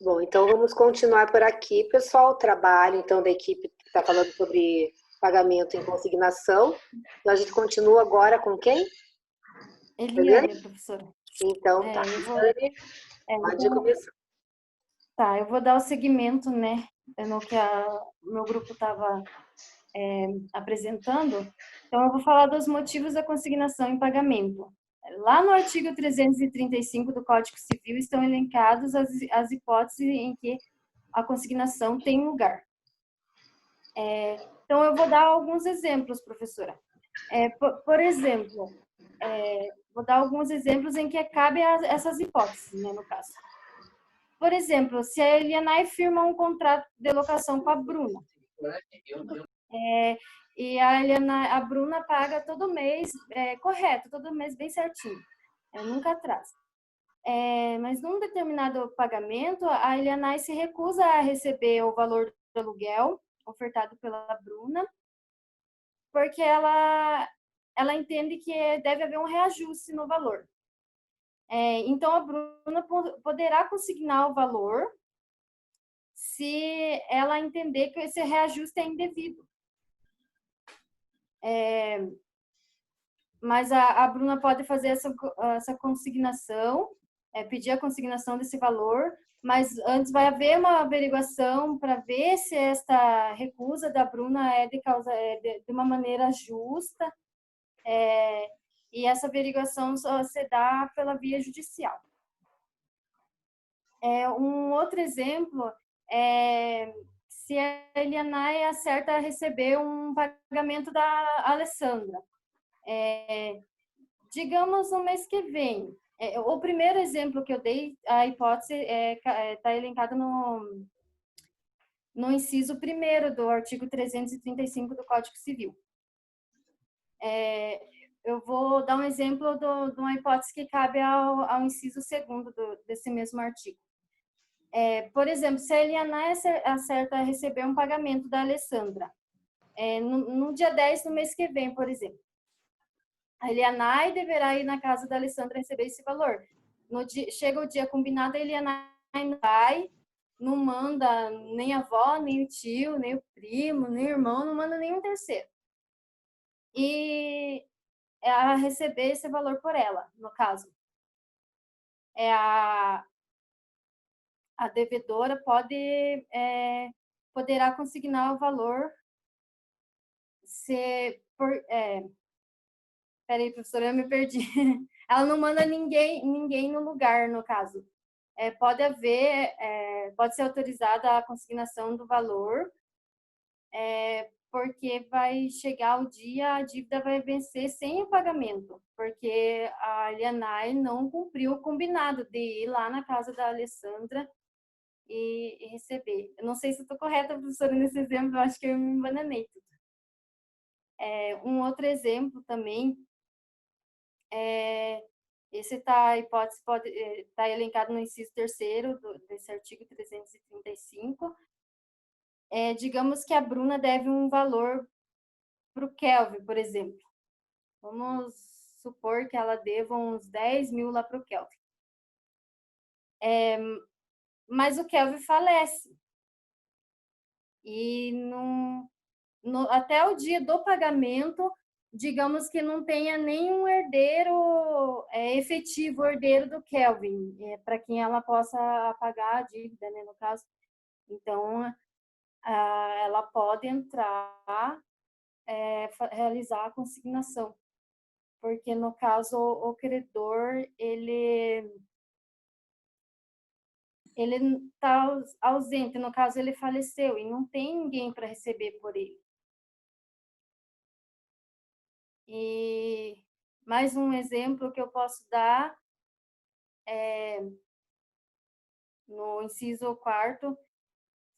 Bom, então vamos continuar por aqui, pessoal. O trabalho, então, da equipe que está falando sobre pagamento em consignação. Então, a gente continua agora com quem? Eliane? Eliane, professora. Então, tá. Eu vou, Eliane, pode então, começar. tá, eu vou dar o seguimento, né, no que o meu grupo estava apresentando. Então, eu vou falar dos motivos da consignação em pagamento. Lá no artigo 335 do Código Civil estão elencadas as hipóteses em que a consignação tem lugar. Então, eu vou dar alguns exemplos, professora. Por exemplo, vou dar alguns exemplos em que cabe essas hipóteses, né, no caso. Por exemplo, se a Elianai firma um contrato de locação com a Bruna, e a Bruna paga todo mês, correto, todo mês bem certinho, nunca atrasa. Mas num determinado pagamento, a Elianai se recusa a receber o valor do aluguel ofertado pela Bruna, porque ela entende que deve haver um reajuste no valor. Então, a Bruna poderá consignar o valor se ela entender que esse reajuste é indevido. Mas a Bruna pode fazer essa consignação, pedir a consignação desse valor, mas antes vai haver uma averiguação para ver se esta recusa da Bruna é de uma maneira justa, e essa averiguação só se dá pela via judicial. Um outro exemplo é se a Elianai acerta a receber um pagamento da Alessandra. Digamos, no mês que vem. O primeiro exemplo que eu dei, a hipótese está elencada no inciso 1º do artigo 335 do Código Civil. Eu vou dar um exemplo de uma hipótese que cabe ao inciso 2º desse mesmo artigo. Por exemplo, se a Eliana acerta a receber um pagamento da Alessandra, no dia 10 do mês que vem, por exemplo, a Elianai deverá ir na casa da Alessandra receber esse valor. Chega o dia combinado, a Elianai não vai, não manda nem a avó, nem o tio, nem o primo, nem o irmão, não manda nenhum terceiro. E a receber esse valor por ela, no caso. A devedora poderá consignar o valor se peraí, professora, eu me perdi. Ela não manda ninguém no lugar, no caso. Pode ser autorizada a consignação do valor, porque vai chegar o dia, a dívida vai vencer sem o pagamento, porque a Elianai não cumpriu o combinado de ir lá na casa da Alessandra e receber. Eu não sei se estou correta, professora, nesse exemplo, eu acho que eu me embananei tudo. Um outro exemplo também, a hipótese pode estar elencado no inciso 3º desse artigo 335. Digamos que a Bruna deve um valor para o Kelvin, por exemplo. Vamos supor que ela deva uns 10 mil lá para o Kelvin. Mas o Kelvin falece. E até o dia do pagamento, digamos que não tenha nenhum herdeiro efetivo, herdeiro do Kelvin, para quem ela possa pagar a dívida, né, no caso. Então, ela pode entrar, realizar a consignação, porque no caso o credor ele está ausente, no caso ele faleceu e não tem ninguém para receber por ele. E mais um exemplo que eu posso dar no inciso 4º,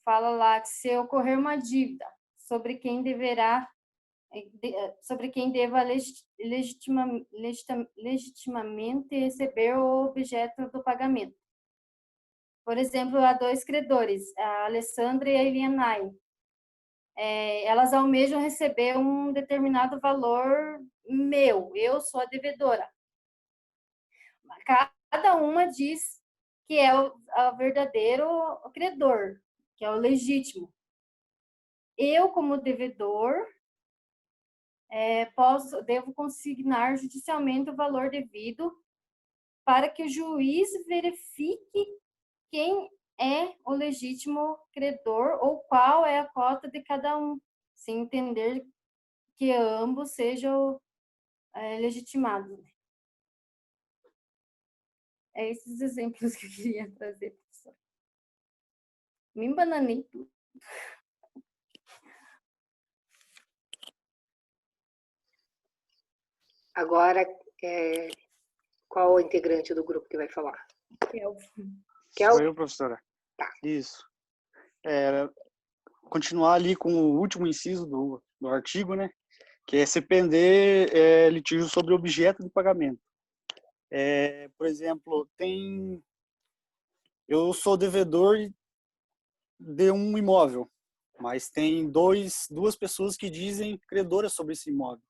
fala lá que se ocorrer uma dívida sobre quem deva legitimamente receber o objeto do pagamento. Por exemplo, há dois credores, a Alessandra e a Elianai. Elas almejam receber um determinado valor meu, eu sou a devedora. Cada uma diz que é o verdadeiro credor, que é o legítimo. Eu, como devedor, devo consignar judicialmente o valor devido para que o juiz verifique quem é o legítimo credor ou qual é a cota de cada um, sem entender que ambos sejam legitimados. É esses exemplos que eu queria trazer, professor. Me embananei tudo. Agora, qual o integrante do grupo que vai falar? Sou eu, professora. Tá. Isso. Continuar ali com o último inciso do artigo, né? Que é se pender litígio sobre objeto de pagamento. Por exemplo, eu sou devedor de um imóvel, mas tem duas pessoas que dizem credoras sobre esse imóvel.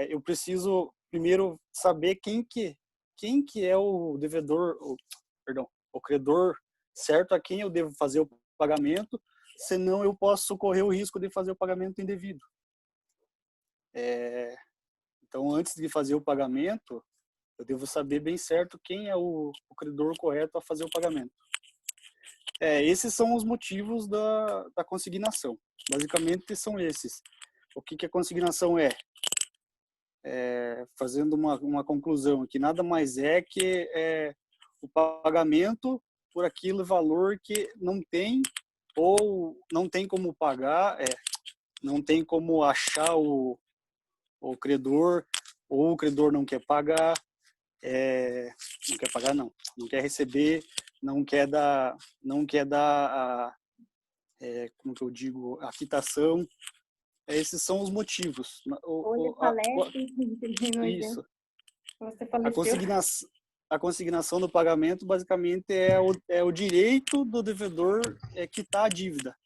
Eu preciso primeiro saber quem que é o devedor, o credor certo a quem eu devo fazer o pagamento, senão eu posso correr o risco de fazer o pagamento indevido. Então, antes de fazer o pagamento, eu devo saber bem certo quem é o credor correto a fazer o pagamento. Esses são os motivos da consignação. Basicamente, são esses. O que a consignação é? Fazendo uma conclusão, que nada mais é que o pagamento por aquele valor que não tem ou não tem como pagar, não tem como achar o credor, ou o credor não quer pagar, não quer receber, não quer dar como que eu digo, a quitação. Esses são os motivos. Isso. Você faleceu. A consignação do pagamento basicamente é o direito do devedor quitar a dívida.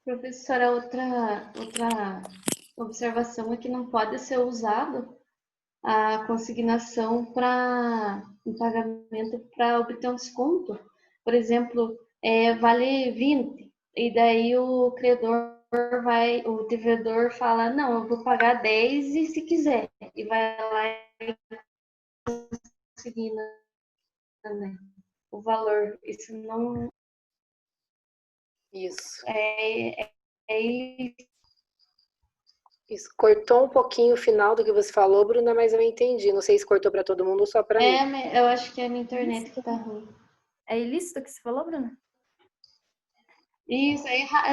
Professora, outra observação é que não pode ser usado a consignação para um pagamento para obter um desconto. Por exemplo, vale 20, e daí o devedor fala, não, eu vou pagar 10 e se quiser, e vai lá e consigna, né, o valor. Isso não Isso. Isso. Cortou um pouquinho o final do que você falou, Bruna, mas eu entendi. Não sei se cortou para todo mundo ou só para mim. Eu acho que é a minha internet que tá ruim. É ilícito que você falou, Bruna? Isso,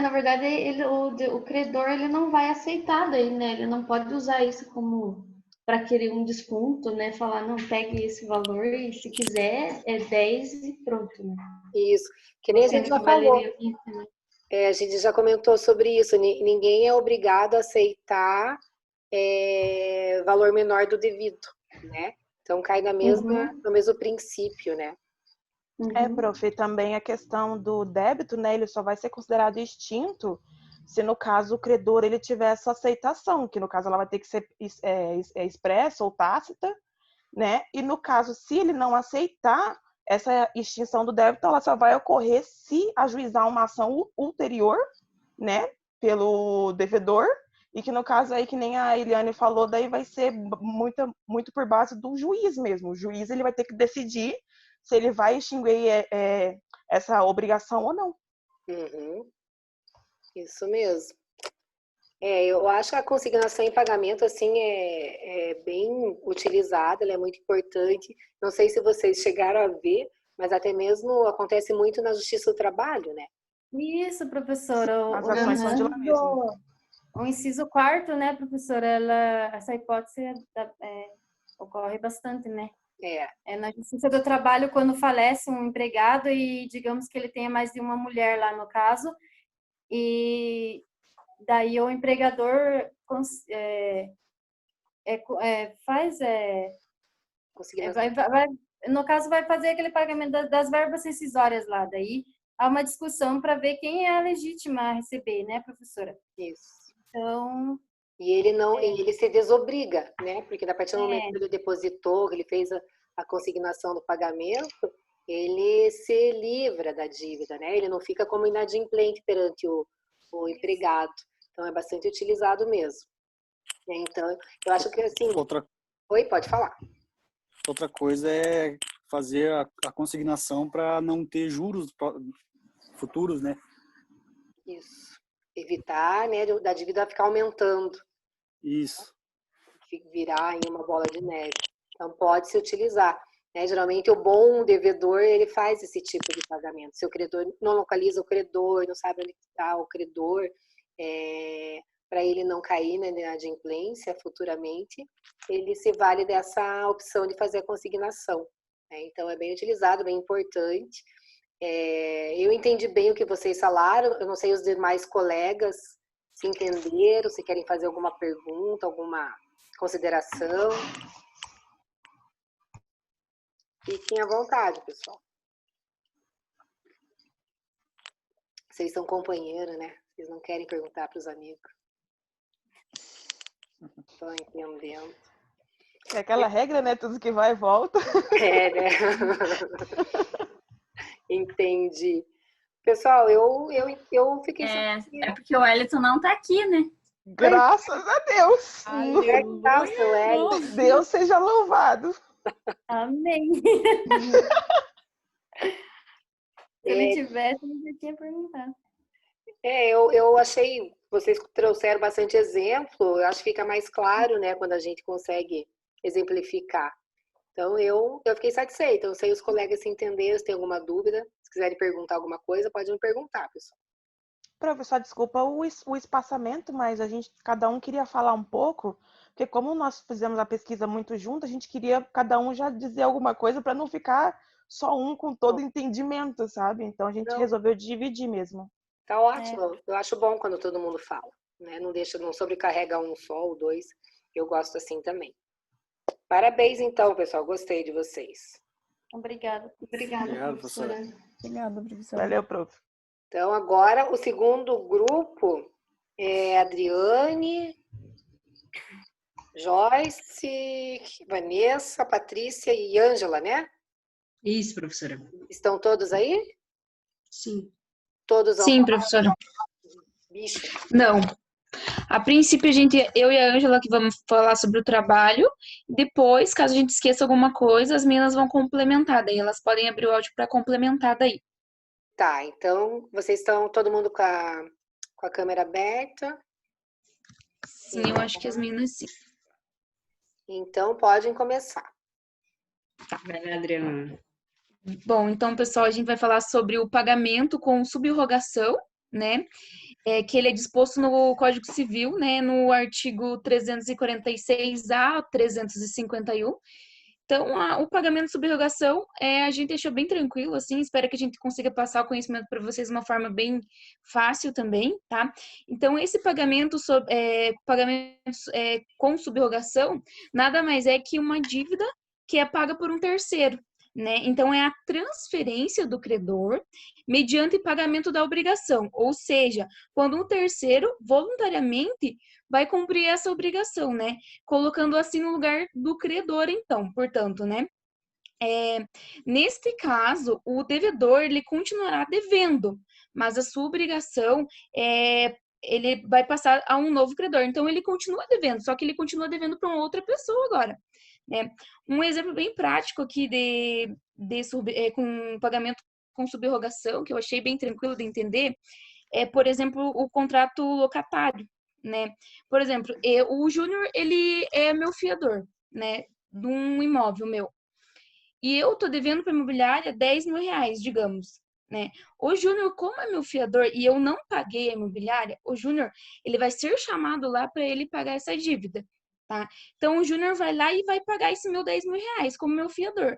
na verdade, o credor ele não vai aceitar daí, né? Ele não pode usar isso como para querer um desconto, né? Falar, não, pegue esse valor e se quiser é 10 e pronto, né? Isso, que nem a gente já falou. A gente já comentou sobre isso. Ninguém é obrigado a aceitar valor menor do devido, né? Então cai no mesmo princípio, né? Prof, e também a questão do débito, né? Ele só vai ser considerado extinto se, no caso, o credor ele tiver essa aceitação, que no caso ela vai ter que ser expressa ou tácita, né? E no caso, se ele não aceitar essa extinção do débito, ela só vai ocorrer se ajuizar uma ação ulterior, né? Pelo devedor, e que no caso aí, que nem a Eliane falou, daí vai ser muito por base do juiz mesmo. O juiz ele vai ter que decidir se ele vai extinguir essa obrigação ou não. Uhum. Isso mesmo. Eu acho que a consignação em pagamento assim é bem utilizada, ela é muito importante. Não sei se vocês chegaram a ver, mas até mesmo acontece muito na Justiça do Trabalho, né? Isso, professora. As ações são de lá mesmo. O inciso 4º, né, professora, essa hipótese ocorre bastante, né? Na Justiça do Trabalho, quando falece um empregado e digamos que ele tenha mais de uma mulher lá no caso, e daí o empregador no caso vai fazer aquele pagamento das verbas rescisórias lá, daí há uma discussão para ver quem é a legítima a receber, né, professora? Isso. Então, E ele não, e ele se desobriga, né? Porque a partir do momento que ele depositou, que ele fez a consignação do pagamento, ele se livra da dívida, né? Ele não fica como inadimplente perante o empregado. Então, é bastante utilizado mesmo. Então, eu acho que assim... Oi, pode falar. Outra coisa é fazer a consignação para não ter juros futuros, né? Isso. Evitar, né, da dívida ficar aumentando. Isso. Virar em uma bola de neve. Então, pode se utilizar. Né? Geralmente, o bom devedor, ele faz esse tipo de pagamento. Se o credor não localiza o credor, não sabe onde está o credor, para ele não cair na inadimplência futuramente, ele se vale dessa opção de fazer a consignação. Né? Então, é bem utilizado, bem importante. Eu entendi bem o que vocês falaram, eu não sei os demais colegas se entenderam, se querem fazer alguma pergunta, alguma consideração. Fiquem à vontade, pessoal. Vocês são companheiros, né? Vocês não querem perguntar para os amigos. Estou entendendo. É aquela regra, né? Tudo que vai e volta. Né? Entendi. Pessoal, eu fiquei... É porque o Wellington não tá aqui, né? Graças a Deus. Deus seja louvado. Amém. Se ele tivesse, eu já tinha perguntado. Eu achei, vocês trouxeram bastante exemplo, eu acho que fica mais claro, né, quando a gente consegue exemplificar. Então, eu fiquei satisfeita. Eu sei os colegas se entenderam, se tem alguma dúvida. Se quiserem perguntar alguma coisa, pode me perguntar, pessoal. Professor, desculpa o espaçamento, mas cada um queria falar um pouco, porque como nós fizemos a pesquisa muito junto, a gente queria cada um já dizer alguma coisa para não ficar só um com todo entendimento, sabe? Então, a gente resolveu dividir mesmo. Tá ótimo. Eu acho bom quando todo mundo fala, né? Não sobrecarrega um só ou dois. Eu gosto assim também. Parabéns, então, pessoal. Gostei de vocês. Obrigada. Obrigada, professora. Obrigada, professora. Valeu, prof. Então, agora, o segundo grupo é Adriane, Joyce, Vanessa, Patrícia e Ângela, né? Isso, professora. Estão todos aí? Sim. Todos Sim, professora. Bicho. Não. A princípio, eu e a Ângela que vamos falar sobre o trabalho. Depois, caso a gente esqueça alguma coisa, as meninas vão complementar. Daí elas podem abrir o áudio para complementar daí. Tá, então vocês estão todo mundo com a câmera aberta? Sim, eu acho que as meninas sim. Então podem começar. Tá, vai lá, Adriana. Bom, então, pessoal, a gente vai falar sobre o pagamento com subrogação, né? Que ele é disposto no Código Civil, né? No artigo 346A, 351. Então, o pagamento de subrogação, a gente deixou bem tranquilo, assim, espero que a gente consiga passar o conhecimento para vocês de uma forma bem fácil também, tá? Então, esse pagamento com subrogação nada mais é que uma dívida que é paga por um terceiro, né? Então, é a transferência do credor mediante pagamento da obrigação, ou seja, quando um terceiro voluntariamente vai cumprir essa obrigação, né? Colocando assim no lugar do credor, então, portanto, né? Neste caso, o devedor, ele continuará devendo, mas a sua obrigação ele vai passar a um novo credor. Então, ele continua devendo, só que ele continua devendo para uma outra pessoa agora. Né? Um exemplo bem prático aqui com pagamento com subrogação, que eu achei bem tranquilo de entender, por exemplo, o contrato locatário. Né? Por exemplo, o Júnior, ele é meu fiador, né, de um imóvel meu. E eu tô devendo para a imobiliária R$10.000, digamos, né? O Júnior, como é meu fiador e eu não paguei a imobiliária, o Júnior, ele vai ser chamado lá para ele pagar essa dívida, tá? Então, o Júnior vai lá e vai pagar esse meu R$10.000 como meu fiador.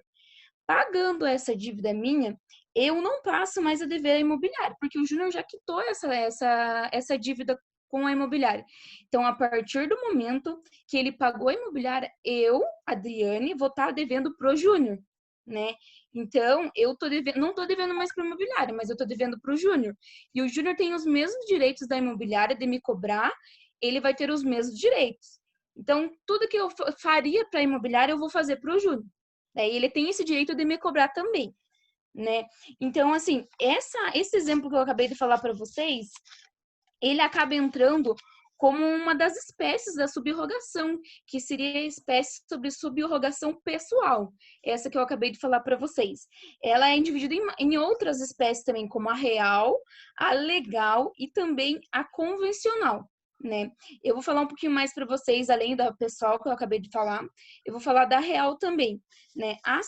Pagando essa dívida minha, eu não passo mais a dever a imobiliária, porque o Júnior já quitou essa dívida com a imobiliária. Então, a partir do momento que ele pagou a imobiliária, eu, Adriane, vou estar devendo pro Júnior, né? Então, não tô devendo mais para a imobiliária, mas eu tô devendo pro Júnior. E o Júnior tem os mesmos direitos da imobiliária de me cobrar ele vai ter os mesmos direitos. Então, tudo que eu faria para a imobiliária, eu vou fazer para o Júnior. Daí ele tem esse direito de me cobrar também, né? Então, assim, esse exemplo que eu acabei de falar para vocês, ele acaba entrando como uma das espécies da subrrogação, que seria a espécie sobre subrrogação pessoal, essa que eu acabei de falar para vocês. Ela é dividida em outras espécies também, como a real, a legal e também a convencional, né? Eu vou falar um pouquinho mais para vocês, além da pessoal que eu acabei de falar, eu vou falar da real também, né? A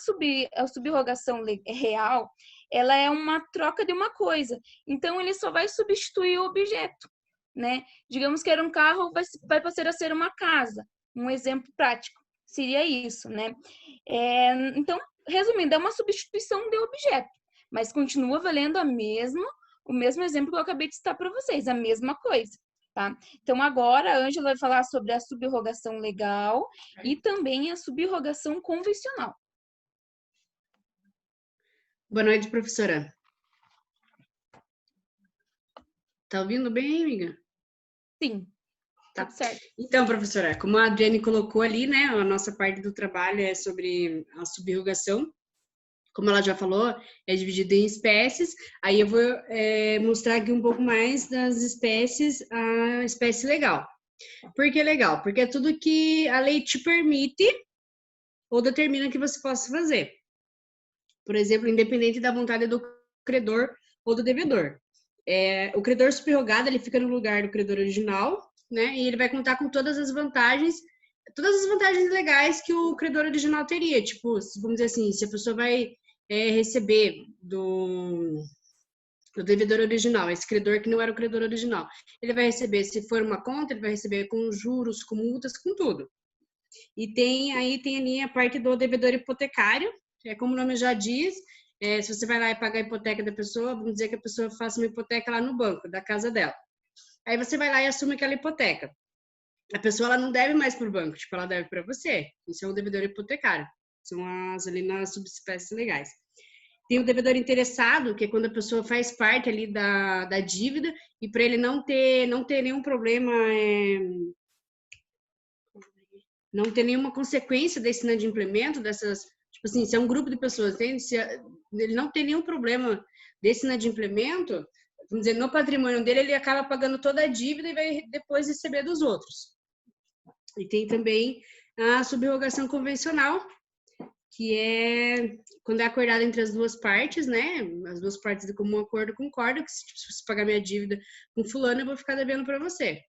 subrrogação real, ela é uma troca de uma coisa, então ele só vai substituir o objeto, né? Digamos que era um carro, vai passar a ser uma casa. Um exemplo prático seria isso, né? Então, resumindo, é uma substituição de objeto, mas continua valendo o mesmo exemplo que eu acabei de citar para vocês, a mesma coisa, tá? Então, agora a Ângela vai falar sobre a subrrogação legal e também a subrrogação convencional. Boa noite, professora. Tá ouvindo bem, amiga? Sim, tá certo. Então, professora, como a Adriane colocou ali, né, a nossa parte do trabalho é sobre a subrrogação. Como ela já falou, é dividida em espécies. Aí eu vou mostrar aqui um pouco mais das espécies, a espécie legal. Por que legal? Porque é tudo que a lei te permite ou determina que você possa fazer. Por exemplo, independente da vontade do credor ou do devedor. O credor subrrogado, ele fica no lugar do credor original, né? E ele vai contar com todas as vantagens legais que o credor original teria. Tipo, vamos dizer assim, se a pessoa vai receber do devedor original, esse credor que não era o credor original, ele vai receber, se for uma conta, ele vai receber com juros, com multas, com tudo. E tem ali a parte do devedor hipotecário, como o nome já diz, se você vai lá e pagar a hipoteca da pessoa, vamos dizer que a pessoa faça uma hipoteca lá no banco, da casa dela. Aí você vai lá e assume aquela hipoteca. A pessoa ela não deve mais para o banco, tipo, ela deve para você. Isso é um devedor hipotecário. São ali nas subespécies legais. Tem o devedor interessado, que é quando a pessoa faz parte ali da dívida e para ele não ter nenhum problema, não ter nenhuma consequência desse inadimplemento, dessas, tipo assim, se é um grupo de pessoas, entende? Se ele não tem nenhum problema desse inadimplemento, vamos dizer, no patrimônio dele, ele acaba pagando toda a dívida e vai depois receber dos outros. E tem também a subrrogação convencional, que é quando é acordado entre as duas partes, né? As duas partes de comum acordo concordam que se você pagar minha dívida com fulano, eu vou ficar devendo para você.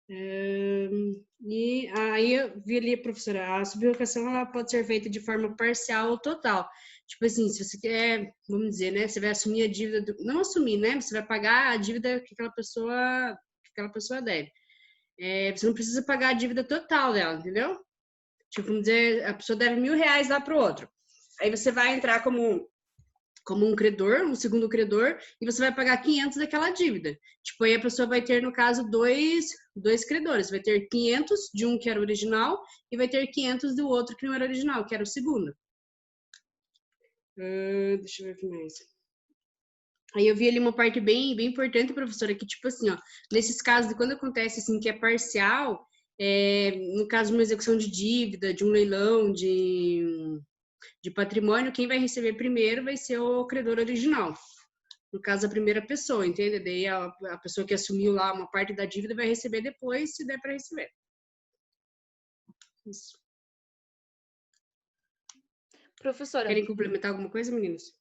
E aí eu vi ali, professora, a subrrogação ela pode ser feita de forma parcial ou total. Tipo assim, se você quer, vamos dizer, né? Você vai assumir a dívida, não assumir, né? Você vai pagar a dívida que aquela pessoa deve. Você não precisa pagar a dívida total dela, entendeu? Tipo, vamos dizer, a pessoa deve R$1.000 lá para o outro. Aí você vai entrar como um credor, um segundo credor, e você vai pagar 500 daquela dívida. Tipo, aí a pessoa vai ter, no caso, dois credores. Vai ter 500 de um que era original e vai ter 500 do outro que não era original, que era o segundo. Deixa eu ver o que mais. Aí eu vi ali uma parte bem, bem importante, professora, que tipo assim, ó, nesses casos de quando acontece assim que é parcial, no caso de uma execução de dívida, de um leilão, de patrimônio, quem vai receber primeiro vai ser o credor original. No caso, a primeira pessoa, entende? Daí a pessoa que assumiu lá uma parte da dívida vai receber depois, se der para receber. Isso. Professora. Querem complementar alguma coisa, meninos?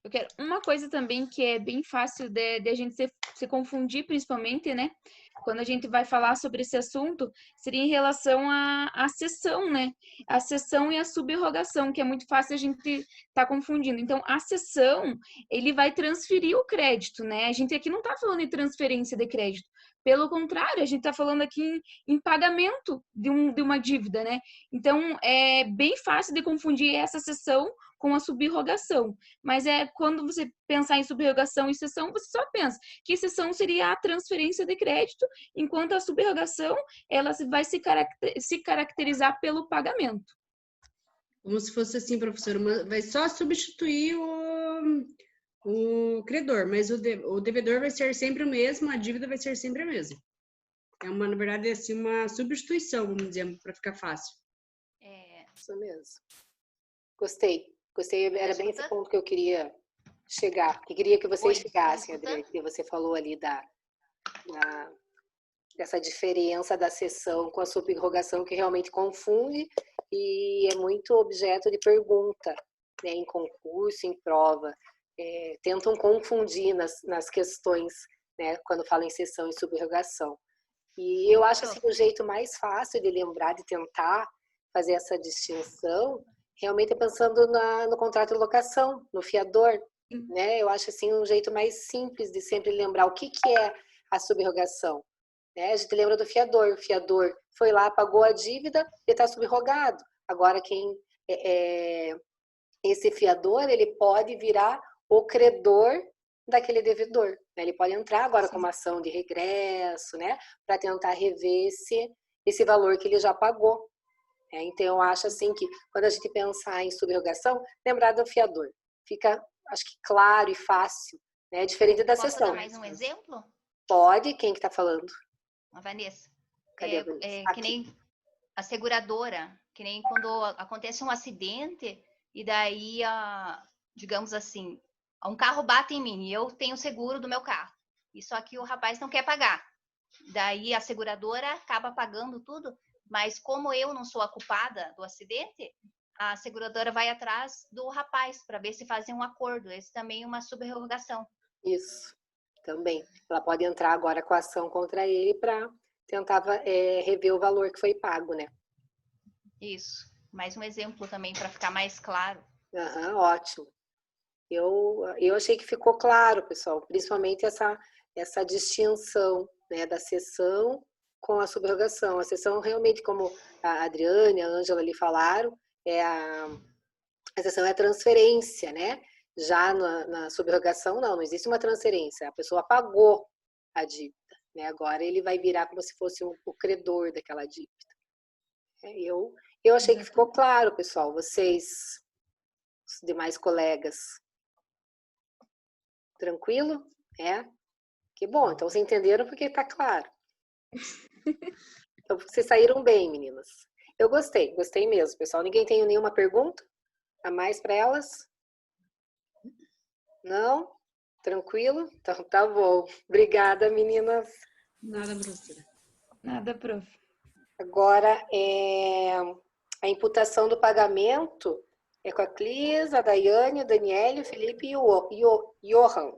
Eu quero uma coisa também que é bem fácil de a gente se confundir, principalmente, né? Quando a gente vai falar sobre esse assunto, seria em relação à cessão, né? A cessão e a subrrogação, que é muito fácil a gente estar confundindo. Então, a cessão, ele vai transferir o crédito, né? A gente aqui não está falando de transferência de crédito. Pelo contrário, a gente está falando aqui em pagamento de uma dívida, né? Então, é bem fácil de confundir essa cessão com a subrrogação. Mas quando você pensar em subrrogação e cessão, você só pensa que cessão seria a transferência de crédito, enquanto a subrrogação ela vai se caracterizar pelo pagamento. Como se fosse assim, professora, vai só substituir o credor, mas o devedor vai ser sempre o mesmo, a dívida vai ser sempre a mesma. É uma, na verdade, assim, uma substituição, vamos dizer, para ficar fácil. Isso mesmo. Gostei. Era bem esse ponto que eu queria chegar. Que queria que vocês chegassem, Adriane, que você falou ali dessa diferença da cessão com a subrogação, que realmente confunde e é muito objeto de pergunta, né, em concurso, em prova. Tentam confundir nas questões, né, quando falam em cessão e subrogação. E eu acho assim, o jeito mais fácil de lembrar, de tentar fazer essa distinção, realmente é pensando no contrato de locação, no fiador. Né? Eu acho assim um jeito mais simples de sempre lembrar o que é a subrogação. Né? A gente lembra do fiador. O fiador foi lá, pagou a dívida e está subrogado. Agora, esse fiador, ele pode virar o credor daquele devedor. Né? Ele pode entrar agora com uma ação de regresso, né? Para tentar rever esse valor que ele já pagou. Então, eu acho assim que quando a gente pensar em subrogação, lembrar do fiador. Fica, acho que claro e fácil, né? Diferente da cessão. Posso dar mais um exemplo? Pode. Quem que está falando? A Vanessa. Cadê a Vanessa? Que nem a seguradora, que nem quando acontece um acidente e daí, digamos assim, um carro bate em mim e eu tenho seguro do meu carro. E só que o rapaz não quer pagar. Daí a seguradora acaba pagando tudo, mas como eu não sou a culpada do acidente, a seguradora vai atrás do rapaz para ver se fazem um acordo. Esse também é uma subrogação. Isso, também. Ela pode entrar agora com a ação contra ele para tentar rever o valor que foi pago, né? Isso. Mais um exemplo também para ficar mais claro. Ótimo. Eu achei que ficou claro, pessoal, principalmente essa distinção, né, da cessão com a subrogação. A cessão realmente, como a Adriane, a Ângela ali falaram, a cessão é a transferência, né? Já na subrogação, não existe uma transferência. A pessoa pagou a dívida, né? Agora ele vai virar como se fosse o credor daquela dívida. Eu achei que ficou claro, pessoal. Vocês, os demais colegas, tranquilo? Que bom. Então, vocês entenderam porque está claro. Então, vocês saíram bem, meninas. Eu gostei mesmo, pessoal. Ninguém tem nenhuma pergunta a mais para elas? Não? Tranquilo? Então, tá bom. Obrigada, meninas. Nada, professora. Nada, prof. Agora, a imputação do pagamento é com a Clis, a Daiane, o Daniele, o Felipe e o Johan.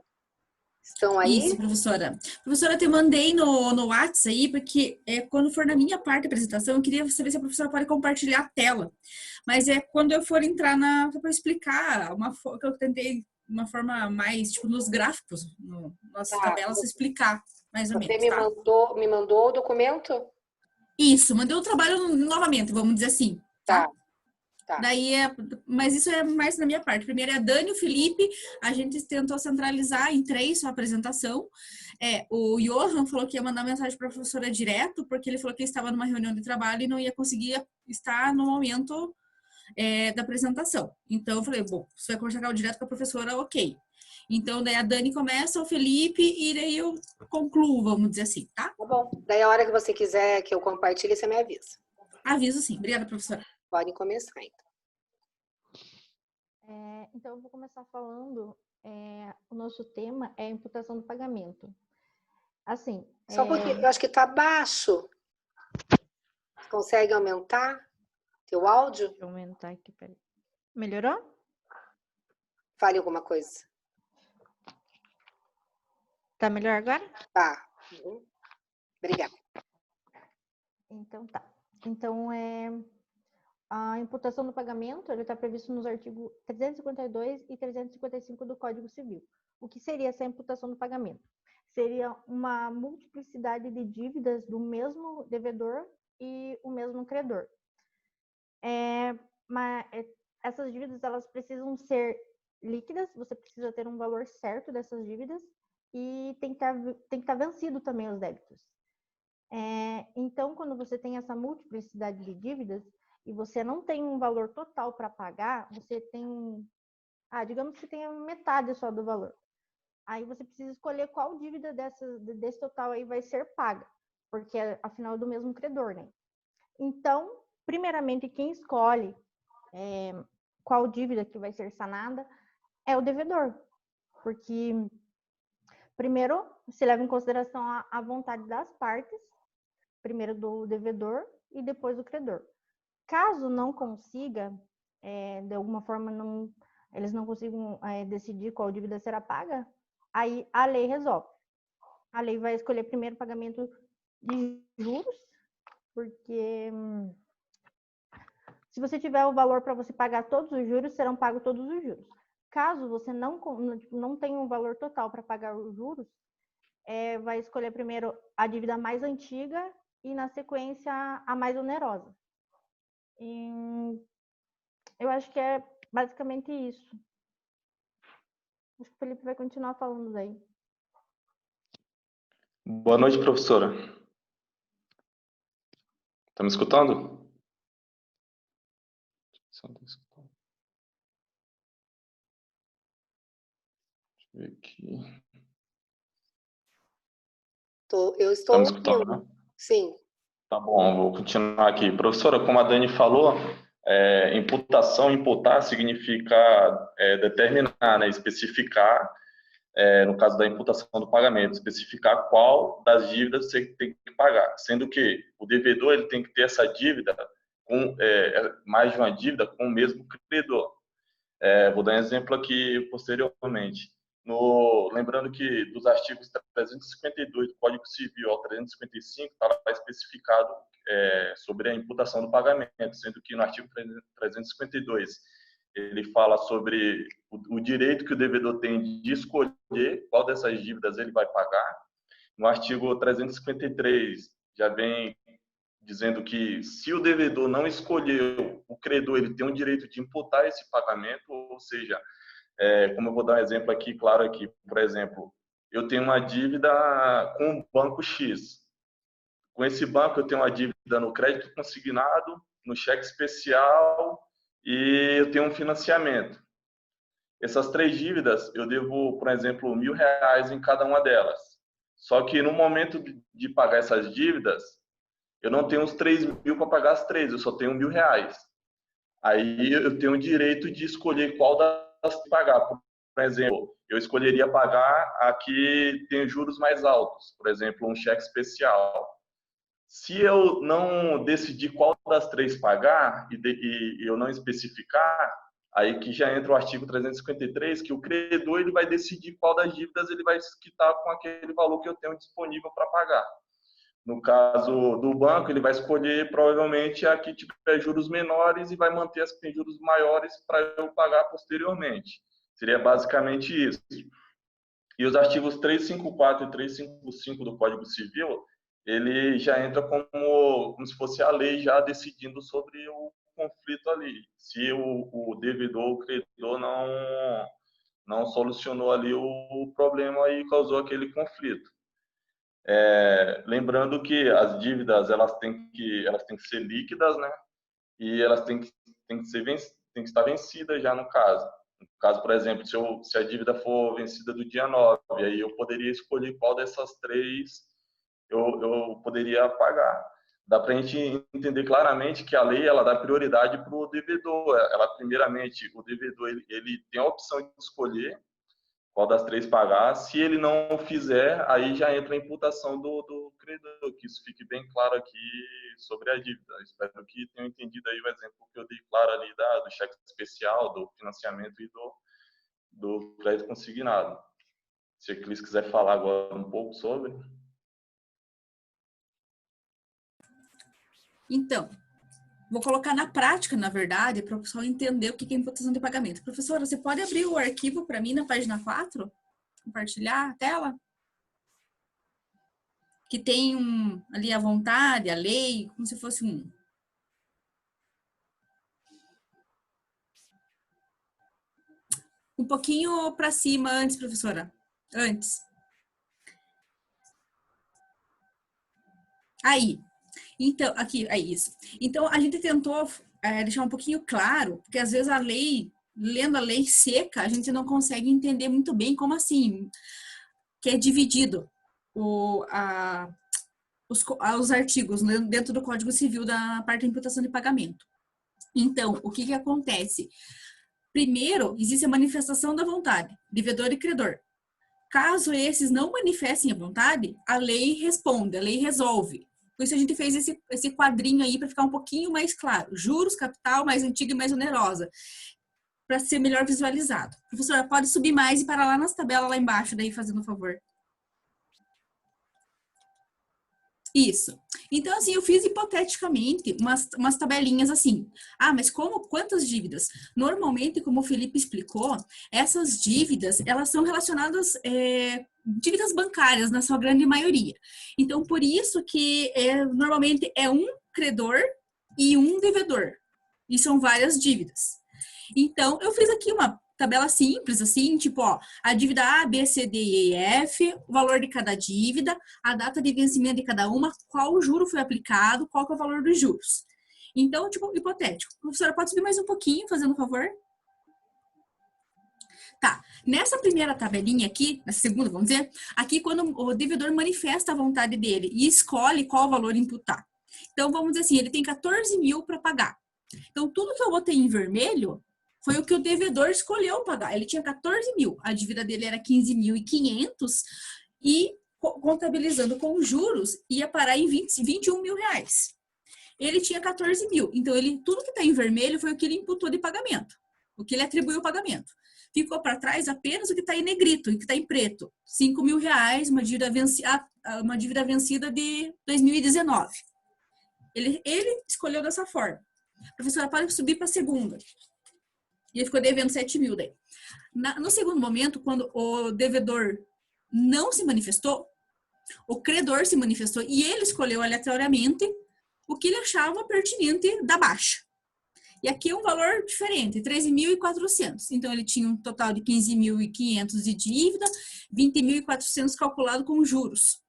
Estão aí? Isso, professora. Professora, eu te mandei no WhatsApp aí, porque quando for na minha parte da apresentação, eu queria saber se a professora pode compartilhar a tela. Mas quando eu for entrar para explicar, que eu tentei uma forma mais, tipo, nos gráficos, nas tabelas, explicar, mais ou menos. Você me mandou o documento? Isso, mandei o trabalho novamente, vamos dizer assim. Tá. Daí mas isso é mais na minha parte. Primeiro é a Dani e o Felipe, a gente tentou centralizar em 3 sua apresentação. O Johan falou que ia mandar mensagem para a professora direto, porque ele falou que estava numa reunião de trabalho e não ia conseguir estar no momento da apresentação. Então eu falei, bom, você vai conversar direto com a professora, ok. Então daí a Dani começa, o Felipe, e daí eu concluo, vamos dizer assim, tá? Tá bom. Daí a hora que você quiser que eu compartilhe, você me avisa. Aviso sim. Obrigada, professora. Podem começar, então. Então, eu vou começar falando, o nosso tema é a imputação do pagamento. Assim... Só um pouquinho, eu acho que está baixo. Consegue aumentar teu áudio? Deixa eu aumentar aqui, peraí. Melhorou? Fale alguma coisa. Tá melhor agora? Tá. Obrigada. Então, tá. Então, a imputação do pagamento está previsto nos artigos 352 e 355 do Código Civil. O que seria essa imputação do pagamento? Seria uma multiplicidade de dívidas do mesmo devedor e o mesmo credor. Mas essas dívidas elas precisam ser líquidas, você precisa ter um valor certo dessas dívidas e tem que estar vencido também os débitos. Então, quando você tem essa multiplicidade de dívidas e você não tem um valor total para pagar, você tem, digamos que tenha metade só do valor. Aí você precisa escolher qual dívida desse total aí vai ser paga. porque afinal é do mesmo credor, né? Então, primeiramente, quem escolhe qual dívida que vai ser sanada é o devedor, porque primeiro se leva em consideração a vontade das partes, primeiro do devedor e depois do credor. Caso não consiga, de alguma forma eles não consigam decidir qual dívida será paga, aí a lei resolve. A lei vai escolher primeiro o pagamento de juros, porque se você tiver o valor para você pagar todos os juros, serão pagos todos os juros. Caso você não tenha um valor total para pagar os juros, vai escolher primeiro a dívida mais antiga e, na sequência, a mais onerosa. Eu acho que é basicamente isso. Acho que o Felipe vai continuar falando daí. Boa noite, professora. Tá me escutando? Deixa eu ver aqui. Eu estou Tá me escutando, ouvindo. né? Sim. Tá bom, vou continuar aqui. Professora, como a Dani falou, imputar significa determinar, né, especificar, no caso da imputação do pagamento, especificar qual das dívidas você tem que pagar, sendo que o devedor ele tem que ter essa dívida, com mais de uma dívida com o mesmo credor. Vou dar um exemplo aqui posteriormente. Lembrando que dos artigos 352 do Código Civil ao 355 está lá especificado sobre a imputação do pagamento, sendo que no artigo 352 ele fala sobre o direito que o devedor tem de escolher qual dessas dívidas ele vai pagar. No artigo 353 já vem dizendo que se o devedor não escolheu o credor, ele tem o direito de imputar esse pagamento, ou seja, como eu vou dar um exemplo aqui, claro aqui, por exemplo, eu tenho uma dívida com o banco X. Com esse banco eu tenho uma dívida no crédito consignado, no cheque especial e eu tenho um financiamento. Essas 3 dívidas eu devo, por exemplo, R$1.000 em cada uma delas. Só que no momento de pagar essas dívidas, eu não tenho os 3.000 para pagar as 3, eu só tenho R$1.000. Aí eu tenho o direito de escolher qual das pagar. Por exemplo, eu escolheria pagar a que tem juros mais altos, por exemplo, um cheque especial. Se eu não decidir qual das 3 pagar e eu não especificar, aí que já entra o artigo 353, que o credor ele vai decidir qual das dívidas ele vai quitar com aquele valor que eu tenho disponível para pagar. No caso do banco, ele vai escolher provavelmente a que tiver juros menores e vai manter as que têm juros maiores para eu pagar posteriormente. Seria basicamente isso. E os artigos 354 e 355 do Código Civil, ele já entra como se fosse a lei já decidindo sobre o conflito ali. Se o devedor, o credor não solucionou ali o problema e causou aquele conflito. Lembrando que as dívidas elas têm que ser líquidas, né? E elas têm que estar vencidas já no caso. No caso, por exemplo, se a dívida for vencida do dia 9, aí eu poderia escolher qual dessas 3 eu poderia pagar. Dá para a gente entender claramente que a lei ela dá prioridade para o devedor. Primeiramente, o devedor ele tem a opção de escolher qual das 3 pagar. Se ele não fizer, aí já entra a imputação do credor, que isso fique bem claro aqui sobre a dívida. Espero que tenham entendido aí o exemplo que eu dei claro ali do cheque especial, do financiamento e do crédito consignado. Se a Cris quiser falar agora um pouco sobre... Então, vou colocar na prática, na verdade, para o pessoal entender o que é imputação de pagamento. Professora, você pode abrir o arquivo para mim na página 4? Compartilhar a tela? Que tem ali a vontade, a lei, como se fosse um pouquinho para cima antes, professora. Antes. Aí. Então, aqui, é isso. Então, a gente tentou deixar um pouquinho claro, porque às vezes lendo a lei seca, a gente não consegue entender muito bem como assim, que é dividido os artigos, né, dentro do Código Civil da parte da imputação de pagamento. Então, o que acontece? Primeiro, existe a manifestação da vontade, devedor e credor. Caso esses não manifestem a vontade, a lei responde, a lei resolve. Por isso a gente fez esse quadrinho aí para ficar um pouquinho mais claro. Juros, capital, mais antiga e mais onerosa, para ser melhor visualizado. Professora, pode subir mais e parar lá nas tabelas lá embaixo, daí fazendo um favor. Isso. Então, assim, eu fiz hipoteticamente umas tabelinhas assim. Ah, mas quantas dívidas? Normalmente, como o Felipe explicou, essas dívidas, elas são relacionadas, dívidas bancárias, na sua grande maioria. Então, por isso que normalmente é um credor e um devedor. E são várias dívidas. Então, eu fiz aqui uma tabela simples, assim, tipo, ó, a dívida A, B, C, D e F, o valor de cada dívida, a data de vencimento de cada uma, qual o juro foi aplicado, qual que é o valor dos juros. Então, tipo, hipotético. Professora, pode subir mais um pouquinho, fazendo um favor? Tá, nessa primeira tabelinha aqui, na segunda, vamos dizer, aqui quando o devedor manifesta a vontade dele e escolhe qual valor imputar. Então, vamos dizer assim, ele tem 14 mil para pagar. Então, tudo que eu botei em vermelho foi o que o devedor escolheu pagar. Ele tinha 14 mil, a dívida dele era 15.500 e contabilizando com juros ia parar em 21 mil reais. Ele tinha 14 mil, então tudo que está em vermelho foi o que ele imputou de pagamento, o que ele atribuiu o pagamento. Ficou para trás apenas o que está em negrito, o que está em preto, 5 mil reais, uma dívida vencida de 2019. Ele escolheu dessa forma. Professora, pode subir para a segunda. E ele ficou devendo 7 mil daí. No segundo momento, quando o devedor não se manifestou, o credor se manifestou e ele escolheu aleatoriamente o que ele achava pertinente da baixa. E aqui é um valor diferente, 13.400. Então, ele tinha um total de 15.500 de dívida, 20.400 calculado com juros.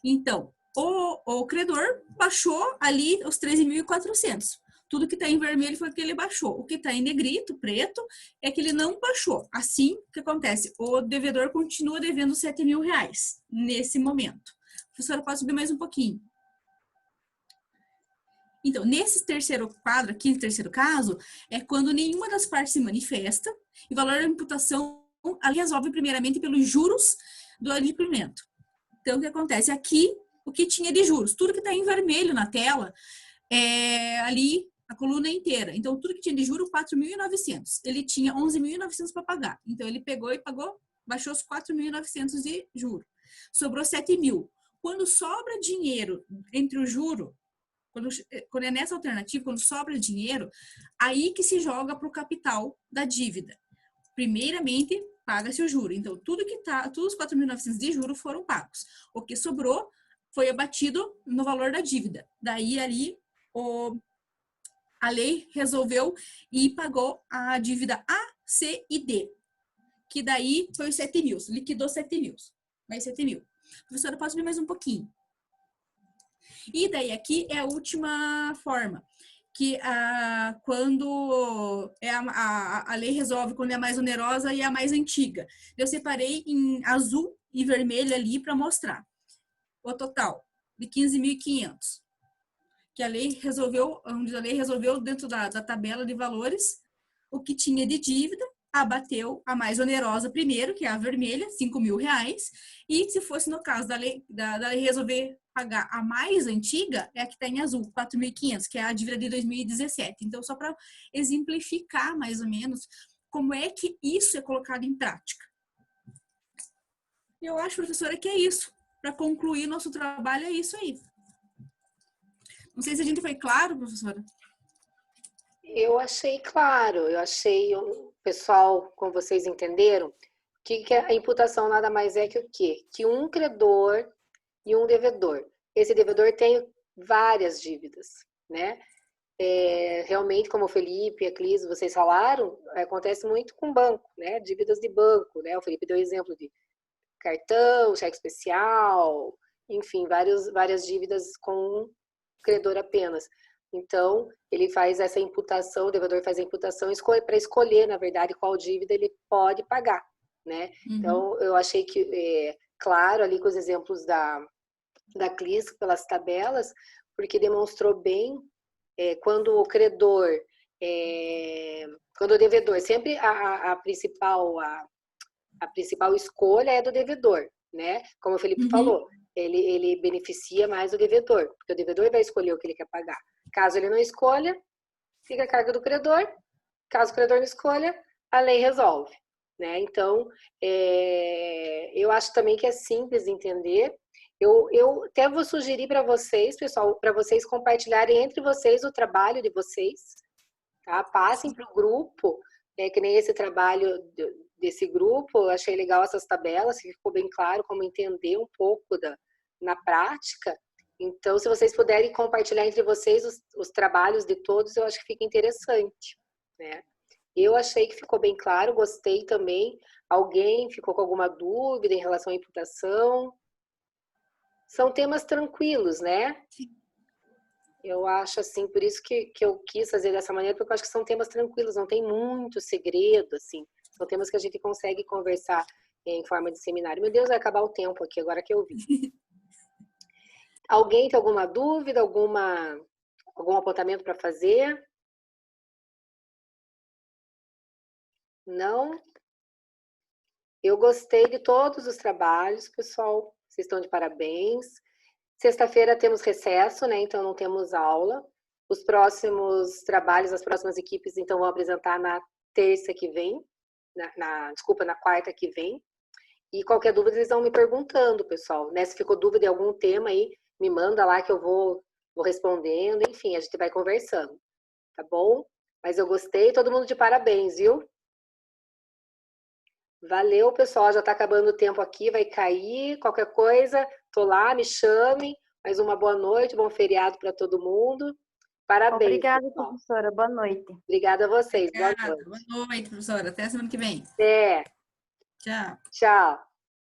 Então, o credor baixou ali os 13.400. Tudo que está em vermelho foi que ele baixou. O que está em negrito, preto, é que ele não baixou. Assim, o que acontece? O devedor continua devendo 7 mil reais nesse momento. Professora, pode subir mais um pouquinho. Então, nesse terceiro quadro aqui, no terceiro caso, é quando nenhuma das partes se manifesta e o valor da imputação ali resolve primeiramente pelos juros do adimplemento. Então, o que acontece? Aqui, o que tinha de juros? Tudo que está em vermelho na tela, ali a coluna inteira. Então, tudo que tinha de juro, 4.900. Ele tinha 11.900 para pagar. Então, ele pegou e pagou, baixou os 4.900 de juro. Sobrou 7 mil. Quando sobra dinheiro entre o juro, quando é nessa alternativa, quando sobra dinheiro, aí que se joga para o capital da dívida. Primeiramente, paga-se o juro. Então, todos os 4.900 de juro foram pagos. O que sobrou foi abatido no valor da dívida. Daí, ali, a lei resolveu e pagou a dívida A, C e D, que daí foi os 7 mil, liquidou 7 mil, mais 7 mil. Professora, posso subir mais um pouquinho? E daí aqui é a última forma, que quando a lei resolve quando é a mais onerosa e a mais antiga. Eu separei em azul e vermelho ali para mostrar o total de 15.500. Que a lei resolveu, onde a lei resolveu dentro da tabela de valores, o que tinha de dívida, abateu a mais onerosa primeiro, que é a vermelha, 5 mil reais, e se fosse no caso da lei resolver pagar a mais antiga, é a que está em azul, 4.500, que é a dívida de 2017. Então, só para exemplificar mais ou menos como é que isso é colocado em prática. Eu acho, professora, que é isso. Para concluir nosso trabalho, é isso aí. Não sei se a gente foi claro, professora. Eu achei claro, pessoal, como vocês entenderam, que a imputação nada mais é que o quê? Que um credor e um devedor. Esse devedor tem várias dívidas, né? Realmente, como o Felipe e a Clis, vocês falaram, acontece muito com banco, né? Dívidas de banco, né? O Felipe deu exemplo de cartão, cheque especial, enfim, várias dívidas com um credor apenas. Então, ele faz essa imputação, o devedor faz a imputação para escolher, na verdade, qual dívida ele pode pagar, né? Então, eu achei que, claro, ali com os exemplos da da CLIS pelas tabelas, porque demonstrou bem quando o credor, quando o devedor, sempre a principal escolha é do devedor, né? Como o Felipe falou, ele beneficia mais o devedor, porque o devedor vai escolher o que ele quer pagar. Caso ele não escolha, fica a carga do credor. Caso o credor não escolha, a lei resolve, né? Então, eu acho também que é simples de entender. Eu até vou sugerir para vocês, pessoal, para vocês compartilharem entre vocês o trabalho de vocês, tá? Passem para o grupo, que nem esse trabalho desse grupo. Eu achei legal essas tabelas, que ficou bem claro como entender um pouco na prática. Então, se vocês puderem compartilhar entre vocês os trabalhos de todos, eu acho que fica interessante, né? Eu achei que ficou bem claro, gostei também. Alguém ficou com alguma dúvida em relação à imputação? São temas tranquilos, né? Eu acho assim, por isso que eu quis fazer dessa maneira, porque eu acho que são temas tranquilos, não tem muito segredo, assim. São temas que a gente consegue conversar em forma de seminário. Meu Deus, vai acabar o tempo aqui, agora que eu vi. Alguém tem alguma dúvida, algum apontamento para fazer? Não? Eu gostei de todos os trabalhos, pessoal. Vocês estão de parabéns. Sexta-feira temos recesso, né? Então não temos aula. Os próximos trabalhos, as próximas equipes, então, vão apresentar na terça que vem. Desculpa, na quarta que vem. E qualquer dúvida, vocês vão me perguntando, pessoal, né? Se ficou dúvida em algum tema aí, me manda lá que eu vou respondendo. Enfim, a gente vai conversando, tá bom? Mas eu gostei, todo mundo de parabéns, viu? Valeu, pessoal, já está acabando o tempo aqui, vai cair, qualquer coisa, tô lá, me chame. Mais uma boa noite, bom feriado para todo mundo. Parabéns. Obrigada, pessoal. professora. Boa noite. Obrigada a vocês. Obrigada. Boa noite. Boa noite, professora. Até a semana que vem. Até. Tchau. Tchau.